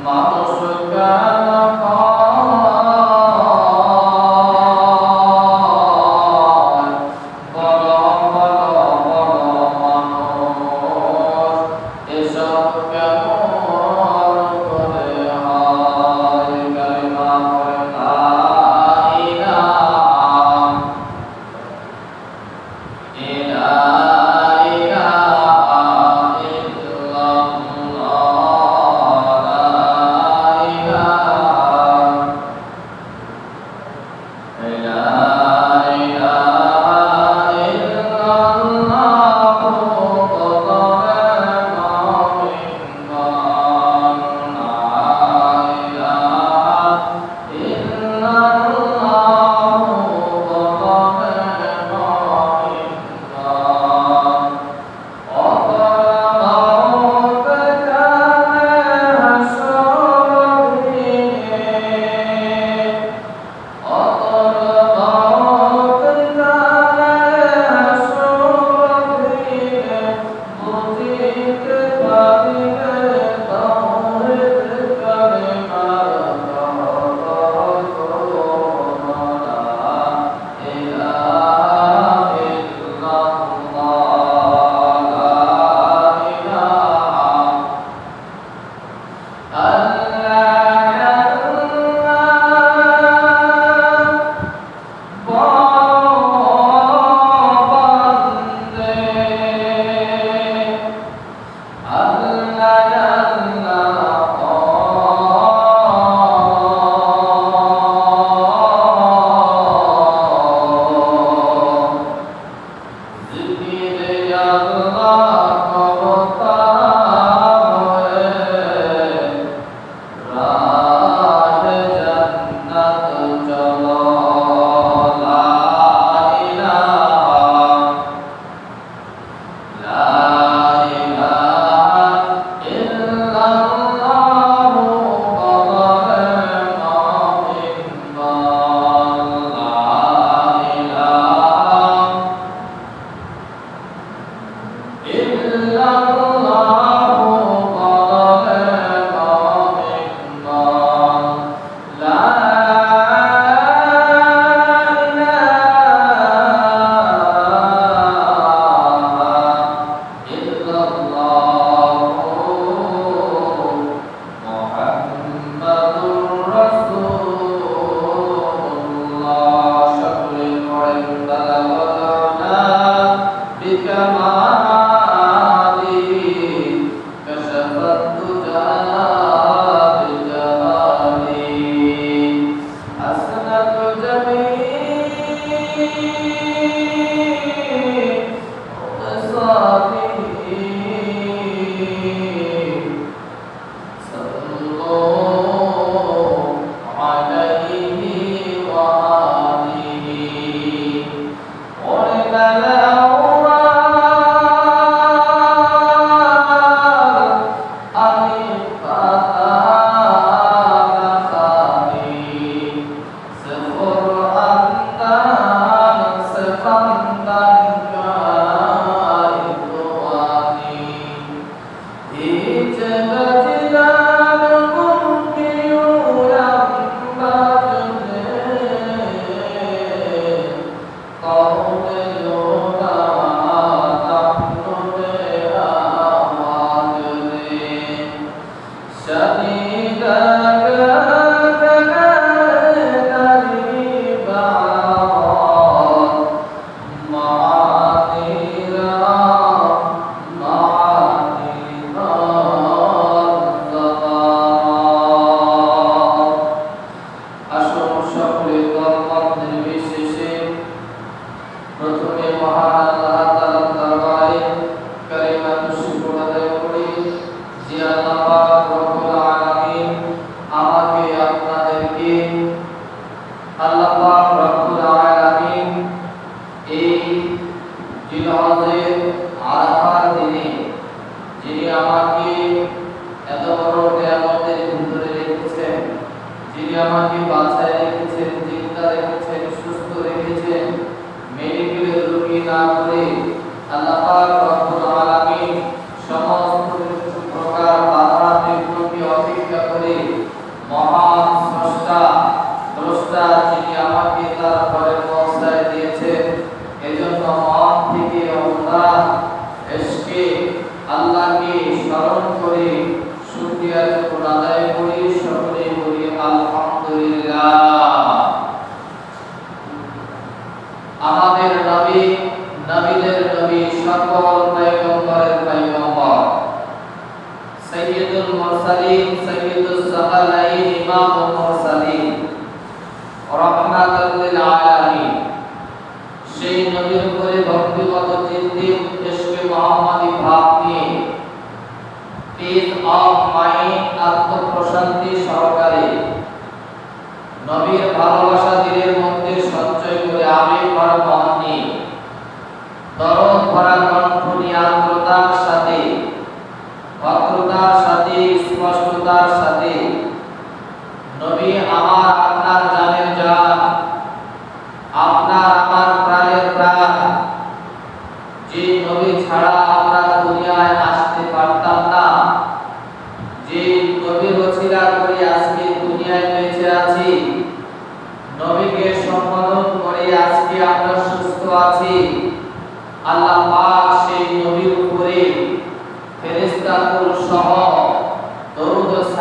মানুষ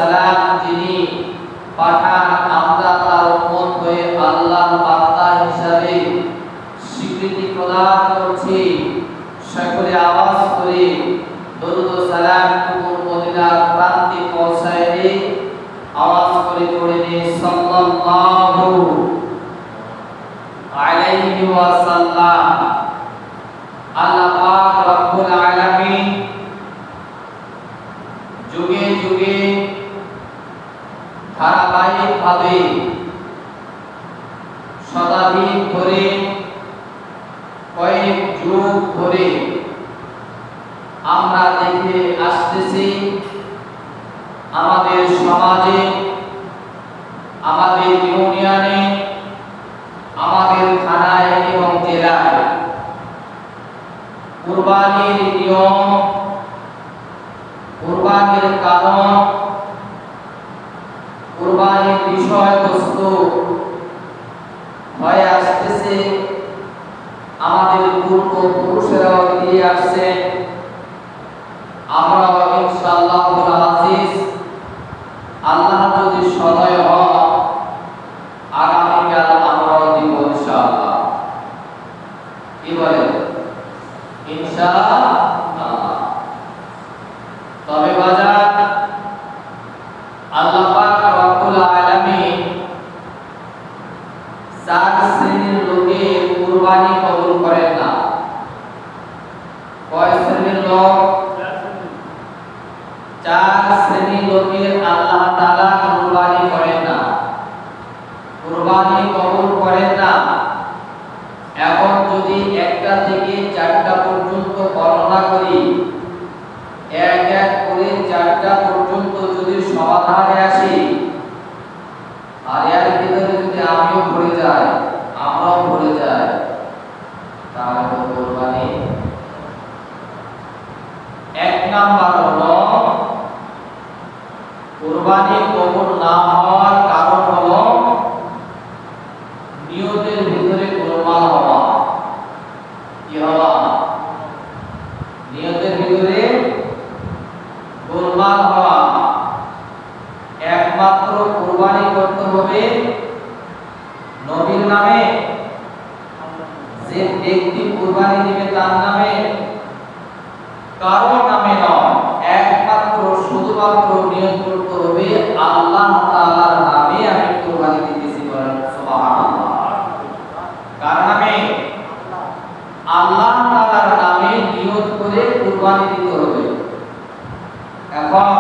সালাম যিনি পাঠান, আমরা তার উম্মত হয়ে আল্লাহর বান্দা হিসাবে স্বীকৃতি প্রদান করছি। সকলে আওয়াজ করে দরুদ ও সালাম কুল মদিনার প্রান্তে পৌঁছায় দিই। আওয়াজ করে পড়ে দিই সাল্লাল্লাহু আলাইহি ওয়াসাল্লাম। আল্লাহ পাক রব্বুল আলামিন যুগে যুগে ধারাবাহিকভাবে শতাধিক ধরে কয়েক যুগ ধরে আমরা দেখে আসতেছি আমাদের সমাজে, আমাদের ইউনিয়নে, আমাদের থানায় এবং জেলায় কুরবানির নিয়ম, কুরবানির কারণ, কুরবানির বিষয়বস্তু হয়ে আসতেছে। আমাদের পূর্বপুরুষেরাও দিয়ে আসছে, আমরাও ইনশাআল্লাহুল আজিজ আল্লাহ যদি সদয় হন আগামীকাল আমরাও দিব ইনশাআল্লাহ। কি বলেন? ইনশাআল্লাহ। তবে বাজার আল্লাহ পাক রব্বুল আলামিন চার শ্রেণীর লোকের কুরবানি কবুল করেন না। কয় শ্রেণীর লোক? চার শ্রেণীর লোকের আল্লাহ তাআলা কুরবানি করেন না, কুরবানি কবুল করেন না। এখন যদি একটা থেকে চারটা পর্যন্ত বর্ণনা করি, এক এক করে চারটা পর্যন্ত যদি সমাধানে আসি, আর এর ভিতরে যদি আমিও ভরে যাই, আমরাও ভরে যাই, তাহলে তো কুরবানি। এক নাম্বার হলো কুরবানি কবুল না হওয়ার কারণ হলো নিয়তের ভিতরে গোলমাল হওয়া। কি হওয়া? নিয়তের ভিতরে গোলমাল হওয়া। একমাত্র কুরবানি করতে হবে নবীর নামে, যে ব্যক্তি কুরবানি দিবে তার নামে, কারো নামে নয়। একমাত্র শুধুমাত্র নিয়ত করতে হবে আল্লাহ তাআলার নামে আমি কুরবানি দিতেছি। বলেন সুবহানাল্লাহ। কার নামে? আল্লাহ তাআলার নামে নিয়ত করে কুরবানি দিতে হবে। এখন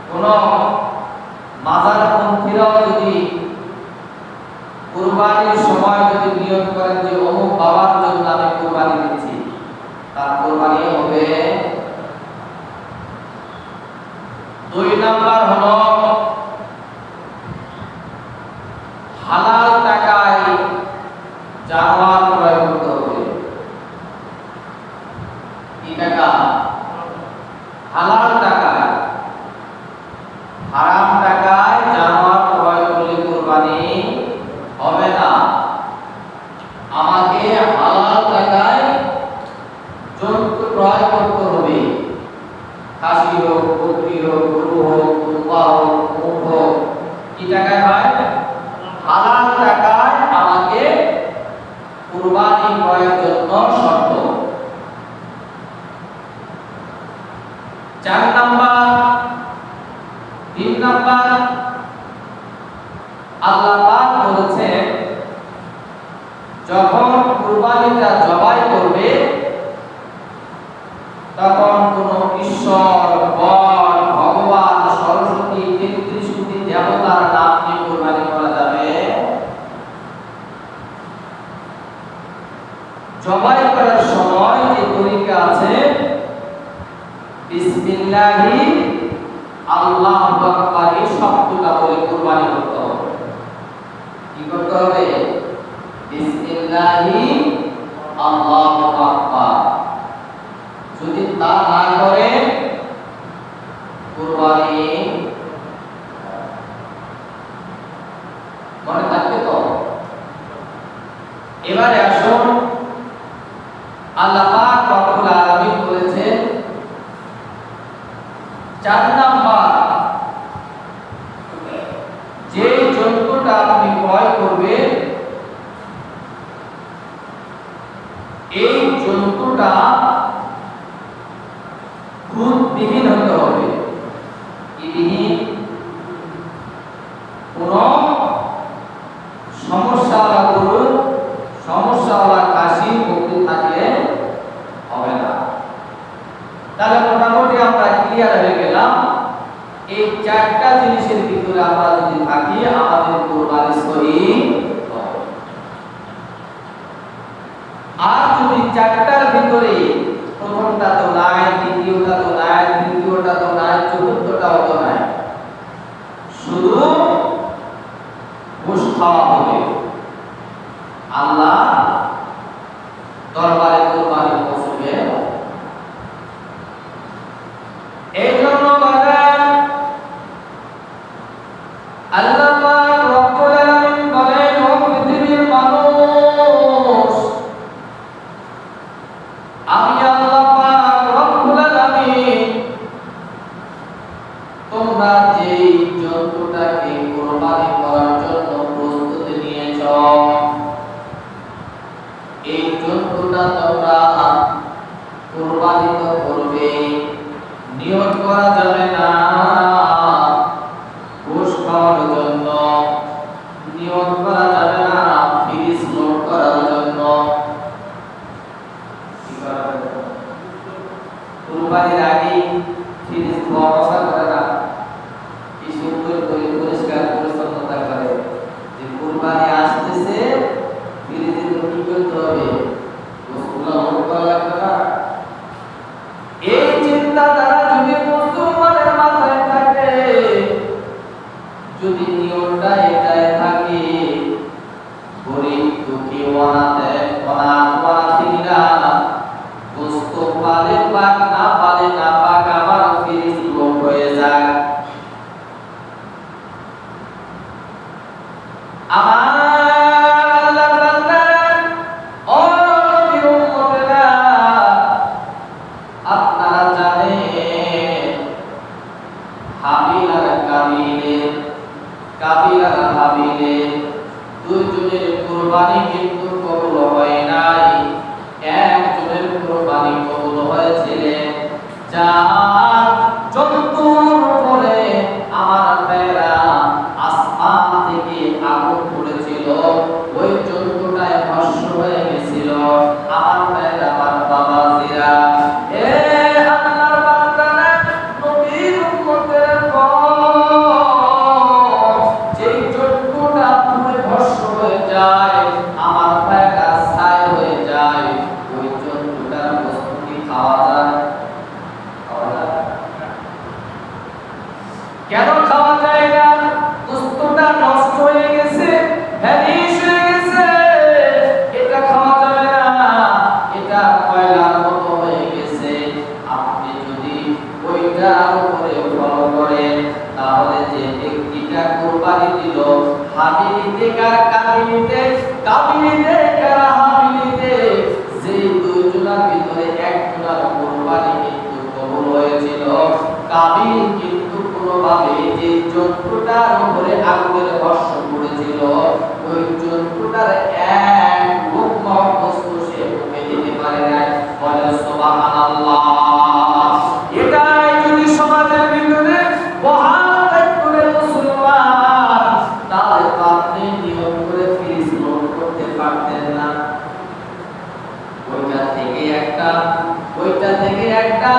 কোন মাজারপন্থীরাও যদি কুরবানির সময় যদি নিয়ত করেন যে অমুক বাবার জন্য আমি কুরবানি দিচ্ছি, তার কুরবানি হবে। দুই নাম্বার হলো হালাল টাকায় জানোয়ার ক্রয় করতে হবে। কি টাকা? হালাল টাকায়। হারাম টাকায় জানোয়ার ক্রয় করলে কুরবানি হবে না। আমাকে হালাল টাকায় জন্তু ক্রয় করতে হবে। খাসি হোক, বকরি হোক, গরু হোক, দুম্বা হোক, উট হোক। কি টাকায় হয়? হালাল টাকায় আমাকে কুরবানি ক্রয়ের জন্য শর্ত। চার নাম্বার, তিন নাম্বার, আল্লাহ পাক বলেছেন যখন কুরবানিটা জবাই করবে তখন কোন ঈশ্বর, বর, ভগবান, সরস্বতী, 33 কোটি দেবতার নাম নিয়ে কুরবানি করা যাবে। জবাই করার সময় যে তরিকা আছে, বিসমিল্লাহি আল্লাহু আকবার এই শব্দটা বলে কুরবানি করতে হবে। কি করতে হবে? বিসমিল্লাহি আল্লাহু আকবার। যদি তা না করে কুরবানি মনে থাকবে তো? এবারে আসুন, আল্লাহ পাক রব্বুল আলামিন বলেছেন 4 নাম্বার জন্তুটা খুঁতবিহীন হতে হবে, কি বিহীন? কোন সমস্যাওয়ালা গরু, সমস্যাওয়ালা কাশি বকরি থাকলে হবে না। তাহলে মোটামুটি আমরা ক্লিয়ার হয়ে গেলাম, এই চারটা জিনিসের ভিতরে আমরা যদি থাকি আমাদের কুরবানি সহিহ হবে। আর যদি চারটার ভিতরে প্রথমটা তো নাই, দ্বিতীয়টা তো নাই, তৃতীয়টা তো নাই, চতুর্থটাও তো নাই, শুধু ঘুষ খাওয়া হবে, আল্লাহ দরবারে কুরবানি পৌঁছবে। এই জন্য বলেন আল্লাহ পাক রব্বুল আলামিন বলেন, ও পৃথিবীর মানুষ, আমি আল্লাহ পাক রব্বুল আলামিন তোমরা যেই জন্তুটাকে কুরবানি করার জন্য প্রস্তুতি নিয়েছ, এই জন্তুটা তোমরা কুরবানি তো করবে, নিয়ত করা যাবে না ঘুষ খাওয়ার জন্য, নিয়ত করা যাবে না ফ্রিজ লোড করার জন্য। কি করা যাবে? কুরবানির আগে ফ্রিজ ব্যবস্থা করে না, কি সুন্দর করে পরিষ্কার পরিচ্ছন্নতা করে, যে কুরবানি আসতেছে ফ্রিজে তো কি করতে হবে, ওগুলো লোড করা লাগবে না। এই চিন্তাধারা যদি মুসলমানের মাথায় থাকে, যদি নিয়মটা এটাই থাকে, গরিব দুঃখী অনাথিরা গোস্ত পালে পাক না পালে না পাক আমার ফ্রিজ লোড হয়ে যায়, আমার আল্লাহর বান্দারা, ও নবীর উম্মতেরা, আপনারা জানেন হাবিল আর কাবিল আর হাবিলের দুইজনের কুরবানি কিন্তু কবুল হয় নাই, একজনের কুরবানি কবুল হয়েছিল, যার জন্তুর উপরে আমার ভাইরা আসমান থেকে আগুন পড়েছিল, ওই জন্তুটায় ভস্ম হয়ে গেছিল। আমার ভাইরা, আমার বাবাজিরা, এ আল্লাহর বান্দারা, নবীর উম্মতের যেই জন্তুটা পুরো ভস্ম হয়ে যায়, আমার ভাইরা ছাই হয়ে যায়, ওই জন্তুটার বস্তু কি খাওয়া যায়? কেন খাওয়া যায় না? বস্তুটা নষ্ট হয়ে গেছে, ভ্যানিশ হয়ে গেছে, এটা খাওয়া যাবে না, এটা কয়লার মতো হয়ে গেছে। আপনি যদি ওইটার উপরে ফলো করেন, তাহলে যে ব্যক্তিটা কুরবানি দিল, হাবিলিতে কার কাবিলিতে, কাবিলিতে কার হাবিলিতে, যে দুইজনের ভিতরে একজনের কুরবানি কিন্তু কবুল হয়েছিল, কাবিল কিন্তু কোনোভাবে যে জন্তুটার উপরে আগুনের বর্ষণ করেছিল, ওই জন্তুটার এক লুকমা বস্তু সে মুখে দিতে পারে নাই। বলে সুবহানাল্লাহ। এটাই যদি সমাজের ভিতরে বহাল করে মুসলমান, তাহলে আপনি নিয়ম করে ফ্রিজ লোড করতে পারতেন না। ওইটা থেকে একটা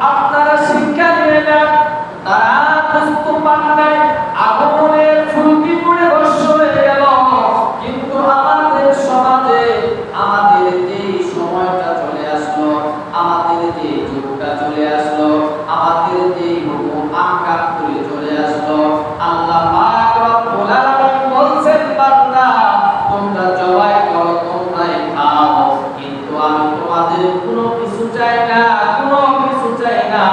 আপনারা শিক্ষা নিয়ে নেন। তারা বুঝতে পারে নাই, আগুনের ফুলকি পুড়ে ভস্ম হয়ে গেল, কিন্তু আমাদের সমাজে আমাদের যে সময়টা চলে আসলো, আমাদের যে যুগটা চলে আসলো, আমাদের যে হুকুম আহকাম করে চলে আসলো, আল্লাহ পাক রব্বুল আলামিন বলছেন, বান্দা তোমরা জবাই করো, তোমরাই খাও, কিন্তু আমি তোমাদের কোনো কিছু চাই না, কোনো কিছু চাই না।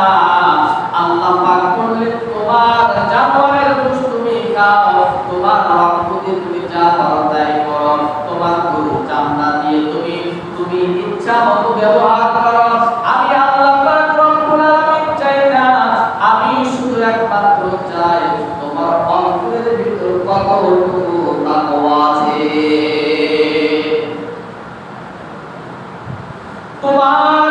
আল্লাহ পাক বললেন, তোমার জানোয়ারের গোশত তুমি খাও, তোমার রক্ত দিয়ে তুমি যা করো তাই করো, তোমার গরুর চামড়া দিয়ে তুমি ইচ্ছা মতো ব্যবহার করো। আমি আল্লাহ পাক রব্বুল আলামিন চাই না, আমি শুধু একমাত্র চাই তোমার অন্তরের ভিতর কতটুকু তাকওয়া আছে, তোমার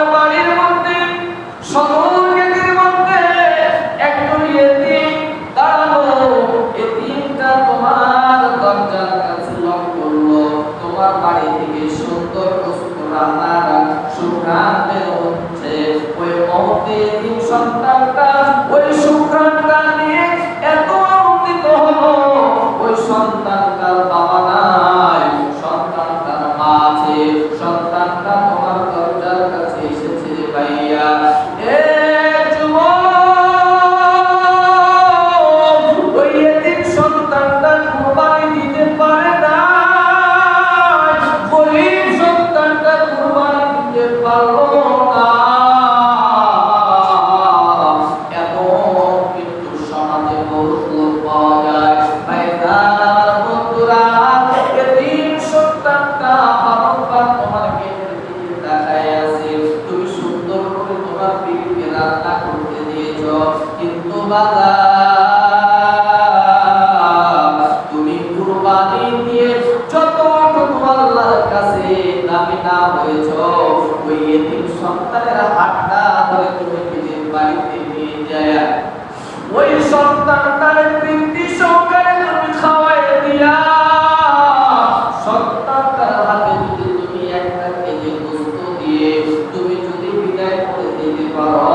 বহুত লোক পাওয়া যায়। ভাইজান আমার বন্ধুরা, এতিম সন্তানটা বাবা তোমার পেটের দিকে তাকায় আছে, তুমি সুন্দর করে তোমার বিবিকে রান্না করতে দিয়েছো, কিন্তু বাবা তুমি কুরবানি দিয়ে যতটুকু আল্লাহর কাছে দামি না হয়েছো, ওই এতিম সন্তানের হাতটা ধরে তুমি নিজের বাড়িতে নিয়ে যায় ওই সন্তানটার তৃপ্তি সহকারে তুমি খাওয়াই দিয়া সন্তানটার হাতে যদি তুমি একটা কেজি গোশত দিয়ে তুমি যদি বিদায় করে দিতে পারো,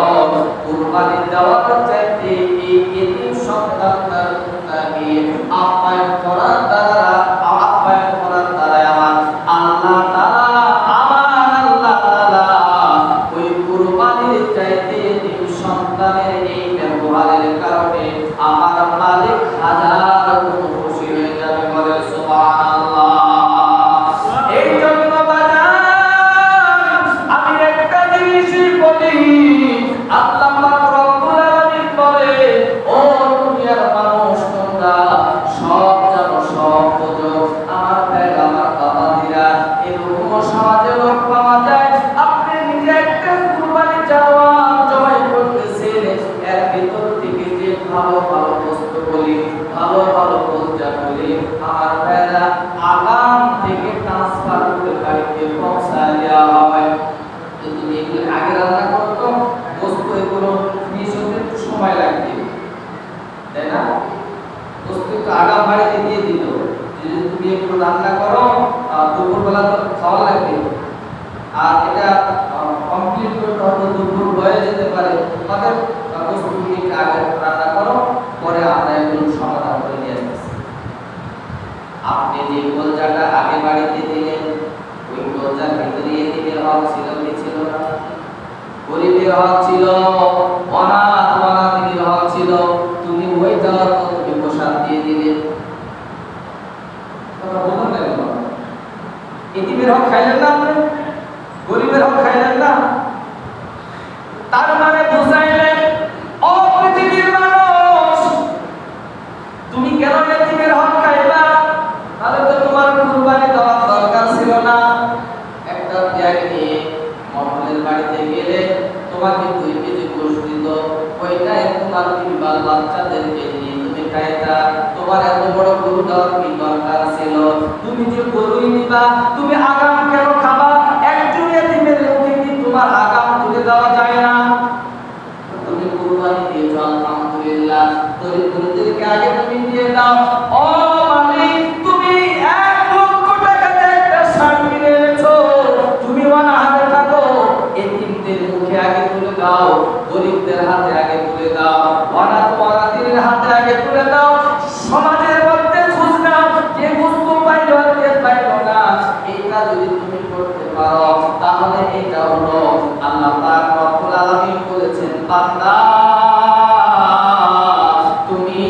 কুরবানি দেওয়ার চাইতে এই এতিম সন্তানটাকে আপ্যায়ন করার দ্বারা আমার আল্লাহ তাআলা ওই কুরবানির চাইতে এতিম সন্তানের এই ব্যবহারের কারণে আমার মালিক হাজার গুণ খুশি হয়ে যাবে। বলে সুবহানাল্লাহ। এই জন্য বাজার আমি একটা জিনিসই বলি, আল্লাহ পাক রব্বুল আলামিন বলে, ও দুনিয়ার মানুষ তোমরা সব জানো সব বোঝো, আমার ভাই আমার বাবাদিরা এরকম সমাজে লোক পাওয়া যায়, আপনি নিজে একটা কুরবানি জবাই করতেছেন, এর ভিতর থেকে যে ভালো ভালো বস্তু বলি ভালো ভালো পূজা বলি আমার ভাইরা আগাম থেকে ট্রান্সফার করে বাড়িতে পৌঁছায় দেওয়া হয়। তো তুমি এগুলো আগে রান্না করো তো বস্তু এগুলো মিশতে একটু সময় লাগবে, তাই না? বস্তু একটু আগাম বাড়িতে দিয়ে দিত, যদি তুমি একটু রান্না করো দুপুরবেলা তো খাওয়া লাগবে, আর এটা কমপ্লিট করতে হয়তো দুপুর হয়ে যেতে পারে, তাদের বস্তু তুমি আগে রান্না করো, পরে আমরা এগুলো সমাধান করে নিয়ে আসতেছি। আপনি যে গোলজাটা আগে বাড়িতে দিলেন, ওই গোলজার ভিতরে এদিকের হক ছিল কি ছিল না? গরিবের হক ছিল, অনাথ অনাথীর হক ছিল, তুমি ওই যাওয়ার পর তুমি প্রসাদ দিয়ে দিলে, কথা বলুন না কেন? এতিমের হক খাইলেন না আপনি, গরিবের হক খাইলেন না, তার মানে বুঝাইলেন ও পৃথিবীর মানুষ, তুমি কেন এতিমের হক খাইবা? তাহলে তো তোমার কুরবানি দেওয়ার দরকার ছিল না। একটা ত্যাগ নিয়ে মহলের বাড়িতে গেলে তোমাকে 2 কেজি গোশত দিত, ওইটাই তোমার পরিবার বাচ্চাদেরকে নিয়ে তুমি খাইতা, তোমার এত বড় গরু দেওয়ার কি দরকার ছিল? তুমি যে গরুই নিবা, তুমি আগাম কেন খাবা? একজন এতিমের মুখে কি তোমার আগাম তুলে দেওয়া যায় না? তুমি কুরবানি দিয়েছো আলহামদুলিল্লাহ, দরিদ্রদেরকে আগে তুমি দিয়ে দাও। ও মালিক, তুমি 1 লক্ষ টাকা দিয়ে একটা শাড়ি কিনে এনেছো, তুমি অনাহারে থাকো, এতিমদের মুখে আগে তুলে দাও, গরিবদের হাতে আগে তুলে দাও, অনাথ অনাথীর হাতে আগে তুলে দাও। সমাজের মধ্যে খোঁজ নাও কে বস্তু পাইল আর কে পাইল না, এইটা যদি তুমি করতে পারো তাহলে এটা হলো আল্লাহ পাক রব্বুল আলামিন বলেছেন, বান্দা তুমি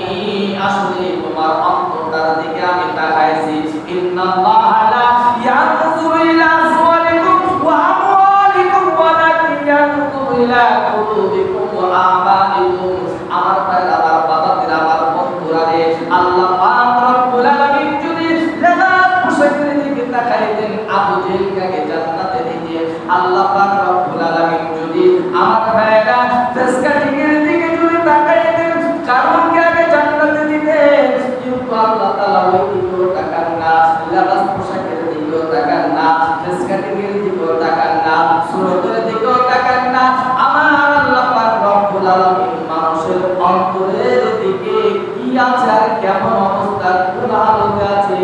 আসলে তোমার অন্তরটার দিকে আমি তাকাইছি। ইন্নাল্লাহা লা ইয়ানজুরু ইলা সুওয়ারিকুম ওয়া আমওয়ালিকুম ওয়ালাকিন ইয়ানজুরু ইলা কুলুবিকুম ওয়া আমালিকুম। আমার ভাইরা, আমার বাবাদের, আমার বন্ধুরা রে, আল্লাহ পাক রব্বুল আলামিন যদি লেবাস পোশাকের দিকে তাকাইতেন, আবু জেহেলকে জান্নাতে দিতেন, আল্লাহ পাক রব্বুল আলামিন যদি আমার ভাইরা ফেসকাটিংয়ের দিকে যদি তাকাইতেন, কারণকে আগে জান্নাতে দিতেন, কিন্তু আল্লাহ তাআলা ওই দিকেও তাকান না, লেবাস পোশাকের দিকেও তাকান না, ফেসকাটিংয়ের দিকেও তাকান না, সুরতের দিকেও তাকান না। আমার আল্লাহ পাক রব্বুল আলামিন মানুষের অন্তরের দিকে কি আছে আর কেমন অবস্থা কোন হালতে আছে,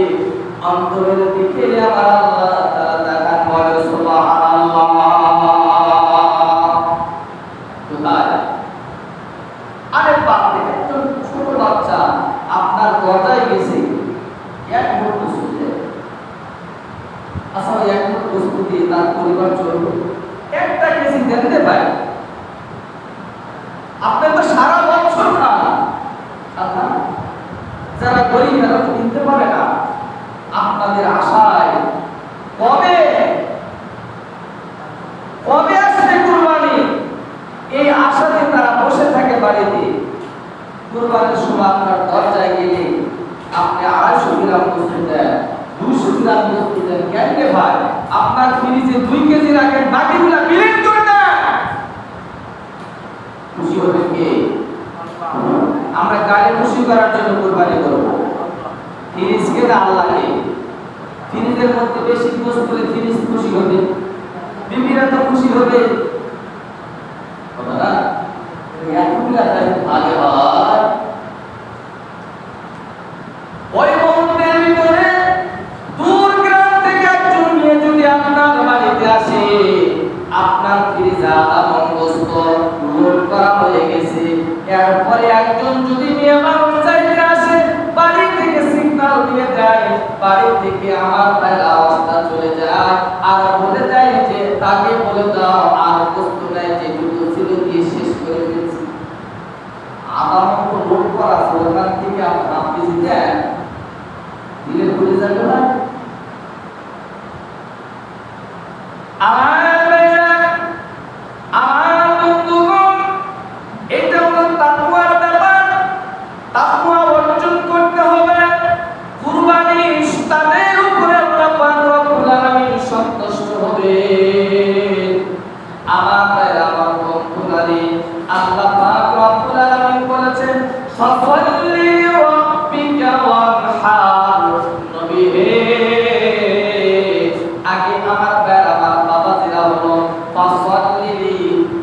অন্তরের দিকে আমার আল্লাহ তাআলা তাকান। বলে সুবহানাল্লাহ। আরে বাপ রে, একজন ছোট বাচ্চা আপনার দরজায় গেছে, 1 মুঠ বস্তু দেয়, আসলে 1 মুঠ বস্তু দিয়ে তার পরিবার চলবে, 1টা কেজি দেনতে ভাই, আপনি তো সারা বছর খান। যারা গরিব তারা তো কিনতে পারে না, আপনাদের আশায় কবে কবে আসবে কুরবানি, এই আশাতে তারা বসে থাকে বাড়িতে। কুরবানির সময় আপনার দরজায় গেলে আপনি 250 গ্রাম গোস্ত দেন, 200 গ্রাম গোস্ত দেন, কেন ভাই? আপনার ফ্রিজে 2 কেজি রাখেন, বাকিগুলো বিলীন করে দেন। খুশি হবে কে? আমরা গাড়ি খুশি করার জন্য কুরবানি করব, ফ্রিজকে না আল্লাহকে। ফ্রিজের মধ্যে বেশি গোস্ত হলে ফ্রিজ খুশি হবে, বিবিরা তো খুশি হবে, না? এতগুলা তাই আগে হয়। ওই মুহূর্তের ভিতরে দূর গ্রাম থেকে একজন নিয়ে যদি আপনার বাড়িতে আসে, আপনার ফ্রিজে আধা মণ গোস্ত লোড করা হয়ে গেছে, এরপরে একজন যদি নিয়ে মানুষ চাইতে আসে, বাড়ি থেকে সিগন্যাল দিয়ে যায়, বাড়ি থেকে আমার ভাইয়ের আওয়াজটা চলে যায়, আর বলে দেয় যে তাকে বলে দাও আর গোস্ত নাই, যেটুকু ছিল দিয়ে শেষ করে ফেলছি। আধা মণ লোড করা আছে, ওখান থেকে আপনি দেন দিলে ভুলে যাবে না। আমার বন্ধুগণ, এটা হলো তাকওয়ার ব্যাপার। তাকওয়া অর্জন করতে হবে। কুরবানি তাদের উপরে আল্লাহ পাক রব্বুল আলামিন সন্তুষ্ট হবে। আমার বন্ধুরা, আল্লাহ পাক রব্বুল আলামিন বলেছেন, ফাসাল্লি রাব্বিকা ওয়ানহার। নবী হে, আগে আমার বাবাজিরা হলো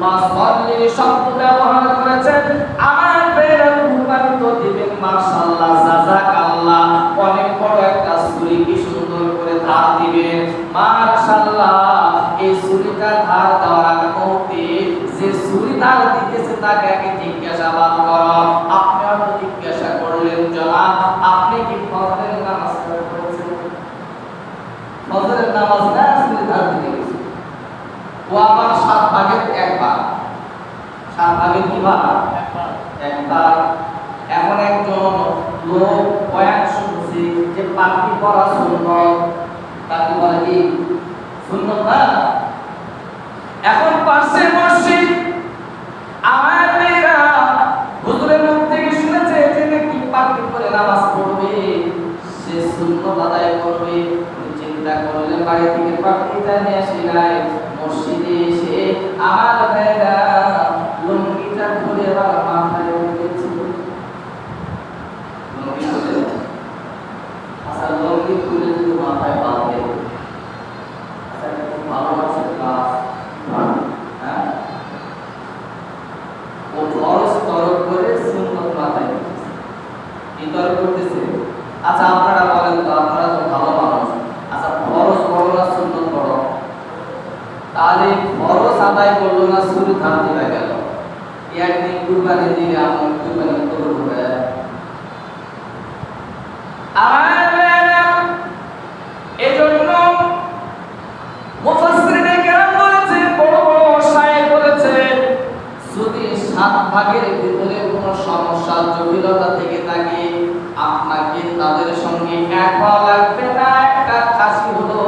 ফাসাল্লি শব্দ ব্যবহার করেছেন। আমার বেরা কুরবানি তো দিবেন, মাশাআল্লাহ, জাযাকাল্লাহ, অনেক বড় একটা ছুরি কি সুন্দর করে ধার দিবেন, মাশাআল্লাহ। এই ছুরিটা ধার দেওয়ার মুহূর্তে যে ছুরি ধার দিতেছে তাকে আগে জিজ্ঞাসাবাদ করো। আপনি হয়তো জিজ্ঞাসা করলেন, জনাব আপনি কি ফজরের নামাজ পড়েছেন? ফজরের নামাজ না ছুরি ধার দিতে গেছে, ও আমার 7 ভাগের 1 ভাগ। 7 ভাগের কি ভাগ? 1 ভাগ। এখন একজন লোক বয়ান শুনছে যে পাখি পড়া সুন্নত, পাখি পড়া কি সুন্নত না? এখন পাশে মসজিদ, আমার মেয়েরা হুজুরের মুখ থেকে শুনেছে যে নাকি পাখি পড়ে নামাজ পড়বে, সে সুন্নত আদায় করবে। চিন্তা করলে বাড়ি থেকে পাখিটা নিয়ে আসে নাই, মসজিদে এসে আমার মেয়েরা লুঙ্গিটা খুলে আবার মাথায় উঠেছে। আচ্ছা, লুঙ্গি খুলে যদি মাথায় বাঁধে, আচ্ছা খুব ভালোবাসার কাজ, হ্যাঁ? ও ফরজ তরক করে সুন্নত মাথায় উঠেছে, কি তরক করতেছে? আচ্ছা আপনারা বলেন তো, আপনারা তো ভালো মানুষ, আচ্ছা ফরজ বড় না সুন্নত বড়? তাহলে ফরজ আদায় করলো না, ছুরি ধার দিয়ে গেল, একদিন কুরবানি দিলে আমার কুরবানি কবুল হবে। এজন্য মুফাসসিরিনে কেরাম বলেছেন, বড় বড় শায়েখ বলেছেন, যদি 7 ভাগের ভিতরে কোনো সমস্যা জটিলতা থেকে থাকে, আপনাকে তাদের সঙ্গে এক হওয়া লাগবে না। একটা খাসি হলো,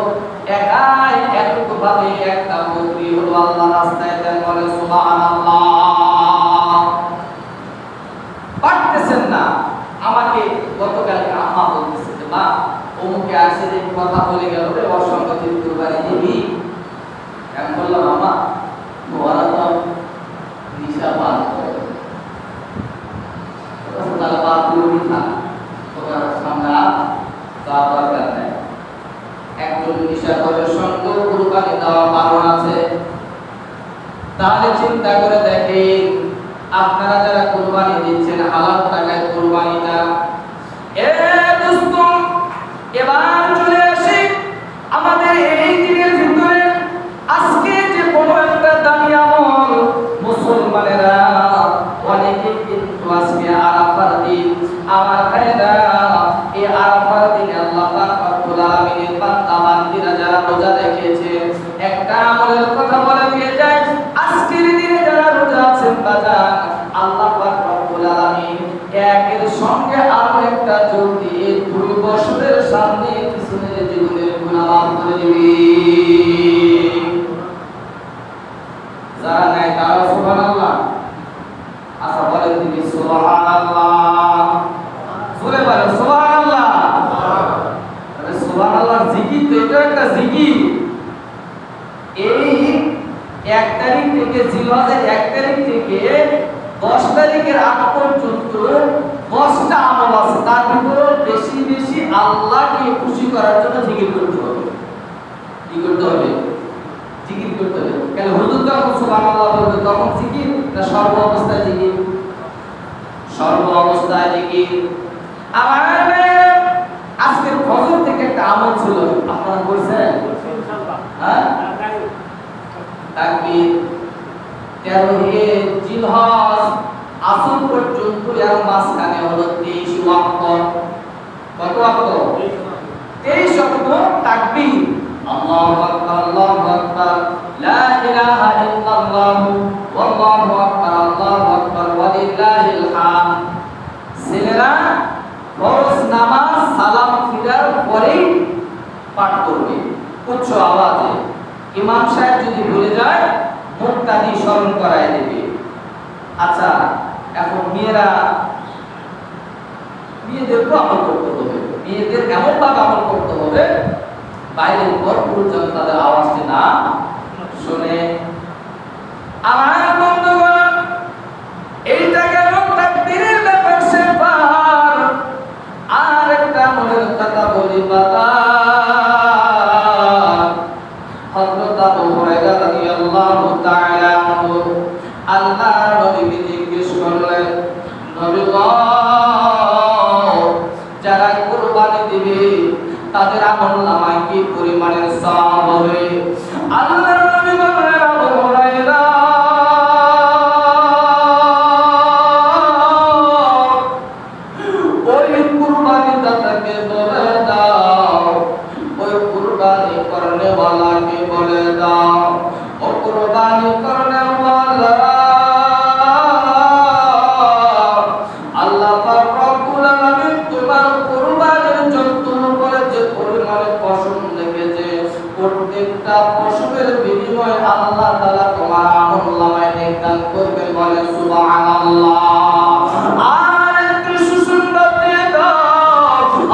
একাই একভাবে একটা বকরি হলো, আল্লাহ রাস্তায় দেন, বলে সুবহানাল্লাহ। পারতেছেন না, আমাকে গতকালকে আম্মা বলতেছে যে মা অমুকে আসে যে কথা বলে গেল রে, ওর সঙ্গে তুই কুরবানি দিবি? আমি বললাম আম্মা ওরা তো নিশা পান করে, তাহলে বাদ দিবি না, তোমার সামনে তা দরকার নেই। একজন নিশাখোরের সঙ্গে কুরবানি দেওয়া বারণ আছে। তাহলে চিন্তা করে দেখেন, আপনারা যারা কুরবানি দিচ্ছেন হালাল টাকায় কুরবানিটা, এ দোস্ত এবার চলে আসি আমাদের এই দিনের ভিতরে। আজকে যে বড় একটা দামি আমল, মুসলমানেরা অনেকে কিন্তু আজকে আরাফার দিন, আমার ভাইরা এই আরাফার দিনে আল্লাহ পাক রব্বুল আলামিনের বান্দা বান্দীরা যারা রোজা রেখেছে, একটা আমলের কথা বলে দিয়ে যায়। আজকের দিনে যারা রোজা আছেন বাজার, আল্লাহ পাক রব্বুল আলামিন একের সঙ্গে আরো একটা যোগ দিয়ে 2 বছরের সামনে পিছনের জীবনের গুনাহ মাফ করে দিবে। যারা নেয় তারা সুবহানাল্লাহ। আচ্ছা বলেন দিবি সুবহানাল্লাহ। 1 তারিখ থেকে জিলহজের 1 তারিখ থেকে 10 তারিখের আগ পর্যন্ত 10টা আমল আছে, তার ভিতরে বেশি বেশি আল্লাহকে খুশি করার জন্য জিকির করতে হবে। কি করতে হবে? জিকির করতে হবে। কেন হুজুর যখন সুবহানাল্লাহ বলবে তখন জিকির না সর্ব অবস্থায় জিকির? সর্ব অবস্থায় জিকির। আমার আজকের ফজর থেকে একটা আমল ছিল, আপনারা করছেন? হ্যাঁ, তাকবীর। 13 জিলহজ আসর পর্যন্ত এর মাঝখানে হলো 23 ওয়াক্ত। কত ওয়াক্ত? 23 ওয়াক্ত তাকবীর। আল্লাহু আকবার, আল্লাহু আকবার, লা ইলাহা ইল্লাল্লাহ, ওয়াল্লাহু আকবার, আল্লাহু আকবার, ওয়া লিল্লাহিল হামদ। ছেলেরা ফরজ নামাজ সালাম ফিরার পরেই পাঠ করবে উচ্চ আওয়াজে। ইমাম সাহেব যদি ভুলে যায় মুক্তাদি স্মরণ করায় দেবে। আচ্ছা, এখন মেয়েদেরকে আমল করতে হবে। মেয়েদের এমন ভাবে আমল করতে হবে বাইরের উপর পুরুষ যেন তাদের আওয়াজটি না শুনে। আমার বন্ধুগণ, এইটা গেল তাকবীরের ব্যাপার সেবার। আর একটা মনের কথা বলি বাবা, হযরত আবু হুরায়রা রাদিয়াল্লাহু তাআলা আনহু আল্লাহর নবীকে জিজ্ঞেস করলেন, নবী গো, যারা কুরবানি দিবে তাদের আমলনামায় কি পরিমাণের সওয়াব হবে? আল্লাহর নবী বললেন, আবু হুরায়রা, ওই কুরবানি দাতাকে বলে দাও, ওই কুরবানি করনে ওয়ালাকে বলে দাও, ও কুরবানি করনে ওয়ালা, আল্লাহ পাক রব্বুল আলামিন তোমার কুরবানির যত উপরে যে পরিমাণে পশম লেগেছে প্রত্যেকটা পশমের বিনিময়ে আল্লাহ তাআলা তোমার আমলনামায় নির্ধারণ করবে। বলে সুবহানাল্লাহ। আর একটু সুসংবাদ দিয়ে দাও,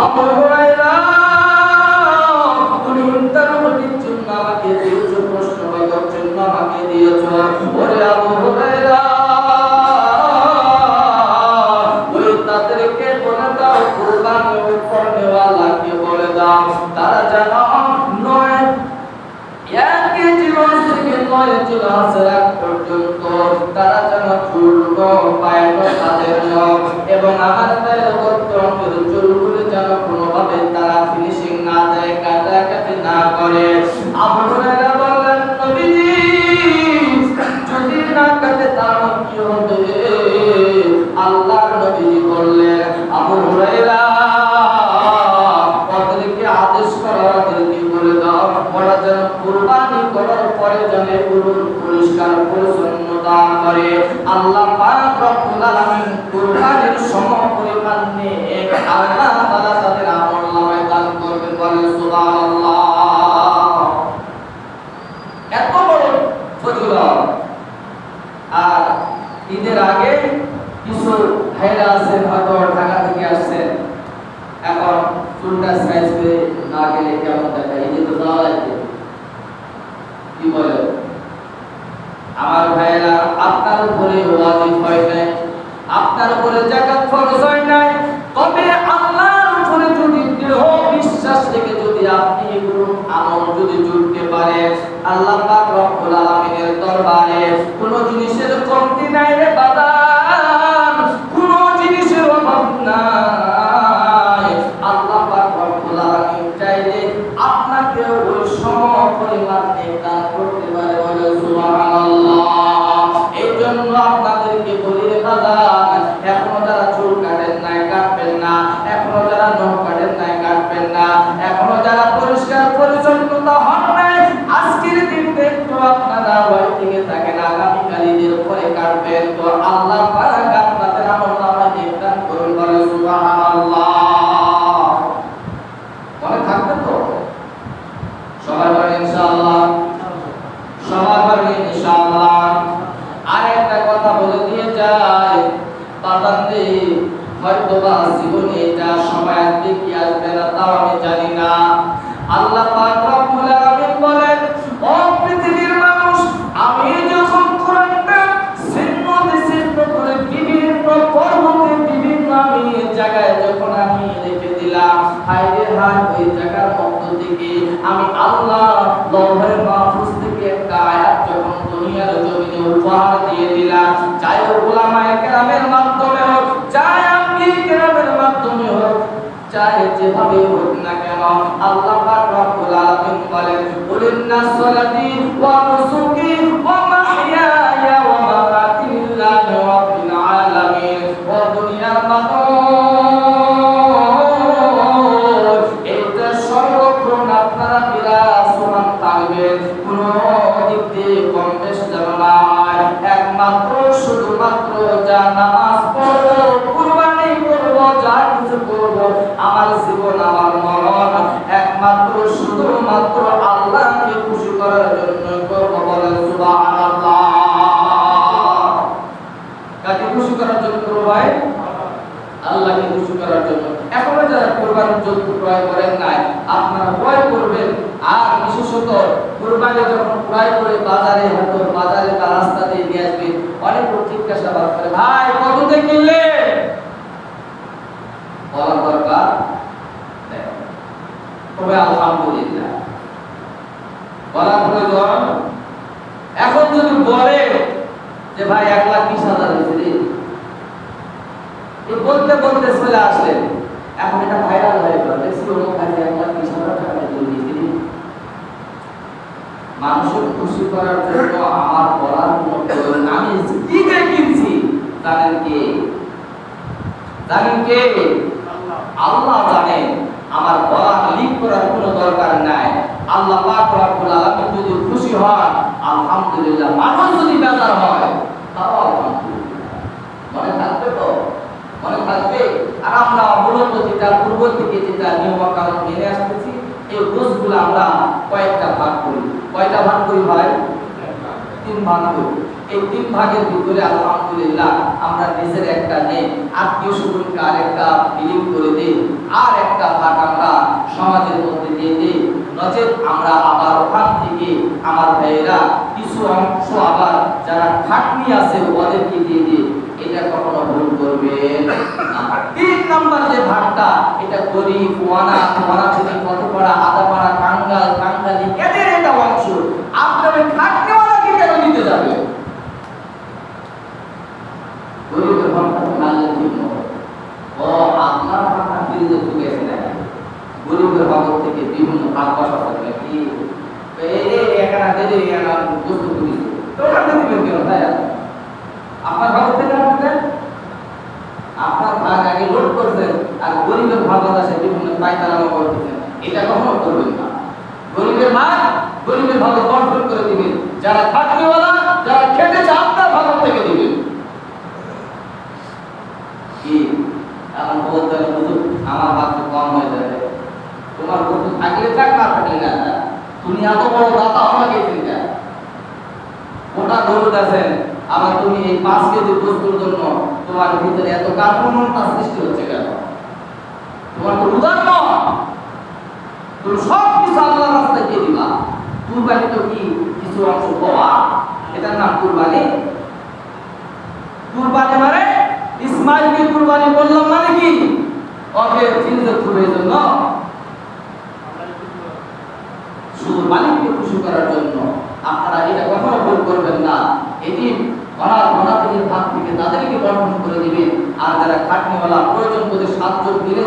আবু হুরায়রা, তুমি ইন্টারভিউর জন্য আমাকে দিয়েছো, প্রশ্ন করার জন্য আমাকে দিয়েছো। ওরে আবু হুরায়রা, ওই তাদেরকে বলে দাও, কুরবানি করনে ওয়ালাকে বলে দাও, তারা যেন 1 কেজি মাছ থেকে 9 জিলহজের আগ পর্যন্ত তারা যেন চুল পায় তাদের নখ এবং আমার পায়ের অঙ্গের চুলগুলো যেন কোনোভাবে তারা ফিনিশিং না দেয়, কাটাকাটি না করে। আবু হুরায়রা বললেন, নবীজি, যদি না কাটে তাহলে কি হবে? আল্লাহর নবীজি বললেন, আবু হুরায়রা, ওদেরকে আদেশ করা, ওদেরকে বলে দাও, ওরা যেন কুরবানি করার পরে যেন পরিষ্কার পরিচ্ছন্নতা করে। আল্লাহ পাক রব্বুল আলামিন কুরবানির সমপরিমাণ নেক আল্লাহ তাআলা তাদের আমলনামায় দান করবেন। বলেন সুবহানাল্লাহ। এত বড় ফজিলত। আর ঈদের আগে কিছু ভাইরা আছেন, হয়তো ঢাকা থেকে আসছেন, এখন চুলটা সাইজ করে না গেলে কেমন দেখায়? এই যে তো দেওয়া লাগবে, কি বলে? আমার ভাইয়েরা, আপনার উপরে ওয়াজিব হয় নাই, আপনার উপরে যাকাত ফরজ হয় নাই, তবে আল্লাহর উপরে যদি দৃঢ় বিশ্বাস রেখে যদি আপনি এগুলো আমল যদি জুড়তে পারেন, আল্লাহ পাক রব্বুল আলামিনের দরবারে কোনো জিনিসের কমতি নাই রে বাবা, কোনো জিনিসের অভাব নাই। আল্লাহ পাক রব্বুল আলামিন চাইলে আপনাকে ওই সমপরিমাণ দান করতে পারে। বলে সুবহানাল্লাহ। এই জন্য আপনাদেরকে বলি রে বাবা, এখনো যারা চুল কাটেন নাই কাটবেন না, এখনো যারা নখ কাটেন নাই কাটবেন না, এখনো যারা পরিষ্কার পরিচ্ছন্নতা হন নাই, আজকের দিনটা একটু আপনারা বাড়ি থেকে থাকেন, আগামীকাল ঈদের পরে কাটবেন, তো আল্লাহ পাক আপনাদের আমলনামায় নির্ধারণ করুন। বলে সুবহানাল্লাহ। মনে থাকবে তো? সবাই বলেন ইনশাআল্লাহ, সবাই বলেন ইনশাআল্লাহ। আর একটা কথা বলে দিয়ে যায়, বাবাতে হয়তো বা জীবনে এটা সময় আসবে কি আসবে না তাও আমি জানি না। আল্লাহ পাক রব্বুল আলামিন বলেন, ও পৃথিবীর মানুষ, আমি জায়গায় যখন আমি রেখে দিলাম, হায়রে হায় ওই জায়গার মধ্য থেকে আমি আল্লাহ লৌহে মাহফুজ থেকে একটা আয়াত যখন দুনিয়ার জমিনে উপহার দিয়ে দিলাম, চাই উলামায়ে কেরামের মাধ্যমে হোক, চাই আম্বিয়ে কেরামের মাধ্যমে হোক, চাই যেভাবে হোক না কেন, আল্লাহ পাক রব্বুল আলামিন বলেন, কুলিন্না সলাতি ওয়া নুসুকি ওয়া মাহইয়ায়া ওয়া মামাতি লিল্লাহি রাব্বিল আলামিন। ও দুনিয়ার মানুষ, এটা সর্বক্ষণ আপনারা বিরাজমান থাকবেন, কোনো দিক দিয়ে কম বেশ যেন না হয়। একমাত্র শুধুমাত্র যা নামাজ পড়বো, কুরবানি করবো, যা কিছু করবো, আমার জীবন আমার মরণ একমাত্র শুধুমাত্র আল্লাহকে খুশি করার জন্য করবো। বলেন সুবহানাল্লাহ। কাকে খুশি করার জন্য করবো ভাই? আল্লাহকে খুশি করার জন্য। এখনো যারা কুরবানির জন্য ক্রয় করেন নাই, আপনারা ক্রয় করবেন। আর বিশেষত কুরবানি যখন ক্রয় করে বাজারে হয়তো বাজারে বা রাস্তা দিয়ে নিয়ে আসবেন, অনেক লোক জিজ্ঞাসাবাদ করে, ভাই কততে কিনলে? বলার দরকার তবে আলহামদুলিল্লাহ বলার প্রয়োজন। এখন যদি বলে যে ভাই 1,20,000 হয়েছে, বলতে বলতে চলে আসলেন, এখন এটা ভাইরাল হয়ে গেল, দেখছি অমুক ভাই 1,20,000 টাকা দিয়ে দিয়েছি। মানুষের খুশি করার জন্য আমার বলার কোনো প্রয়োজন, আমি কিনে কিনছি জানেন কে? জানেন কে? আল্লাহ জানেন। আমার বলা লিক করার কোনো দরকার নাই। আল্লাহ পাক রব্বুল আলামিন যদি খুশি হন আলহামদুলিল্লাহ, মানুষ যদি বেজার হয় তাও আলহামদুলিল্লাহ। মনে থাকবে তো? মনে থাকবে। আর আমরা মূলত যেটা পূর্ব থেকে যেটা নিয়ম কানুন মেনে আসতেছি, এই রোজগুলো আমরা কয়েকটা ভাগ করি। কয়টা ভাগ করি ভাই? 3 ভাগ করি। এই 3 ভাগের ভিতরে আলহামদুলিল্লাহ আমরা নিজের একটা নেই, আত্মীয় স্বজনকে আরেকটা বিলীন করে দেই, আর একটা ভাগ আমরা সমাজের মধ্যে দিয়ে দেই। নচেত আমরা আবার ওখান থেকে আমার ভাইয়েরা কিছু অংশ আবার যারা খাটনি আছে ওদেরকে দিয়ে দিই। এটা কখনো ভুল করবেন না। 3 নাম্বার যে ভাগটা, এটা গরিব, ওয়ানা থেকে কত পাড়া, আধা পাড়া, কাঙ্গাল, কাঙ্গালি, এদের এটা অংশ। আপনার খাটনিওয়ালাকে কেন নিতে যাবে? গরিবের ভাগটা নালে ঠিক নয়। ও আপনার ভাগটা ফিরে ঢুকে এসে দেখেন, গরিবের ভাগ থেকে বিভিন্ন ভাগ বসা থাকবে কি এখানে দেরি বস্তু করেছে তো ওখানে দিবেন কেন? তাই আপনার ভাগ থেকে আপনাদের আপনার ভাগ আগে লোড করছেন, আর গরিবের ভাগ আছে বিভিন্ন পায়তারামা করতেছেন, এটা কখনো করবেন না। গরিবের ভাগ কন্ট্রোল করে দিবেন। যারা খাটনিওয়ালা, যারা খেটেছে, আপনার ভাগ থেকে দিবেন। কি এখন বলতে আমার ভাগ কম হয়ে যাবে, তোমার বস্তু থাকলে থাক, না থাকলে না। তুমি এত বড় দাতা আমাকে চিন্তা, ওটা গরু আছেন, আবার তুমি এই 5 কেজি বস্তুর জন্য তোমার ভিতরে এত কার্পণ্যতা সৃষ্টি হচ্ছে কেন? তোমার তো উদার নয়, তুমি সব কিছু আল্লাহর রাস্তায় দিয়ে দিবা। কুরবানি তো কি কিছু অংশ পাওয়া, এটার নাম কুরবানি। কুরবানি মানে ইসমাইলকে কুরবানি করলাম মানে কি? ওকে চিন্তা করবে জন্য, শুধু মালিককে খুশি করার জন্য। আপনারা এটা কখনো ভুল করবেন না। এটি অনাথ ভাগ থেকে তাদেরকে বন্টন করে দিবেন। আর যারা খাটনিওয়ালা প্রয়োজন বোধে 7 জন মিলে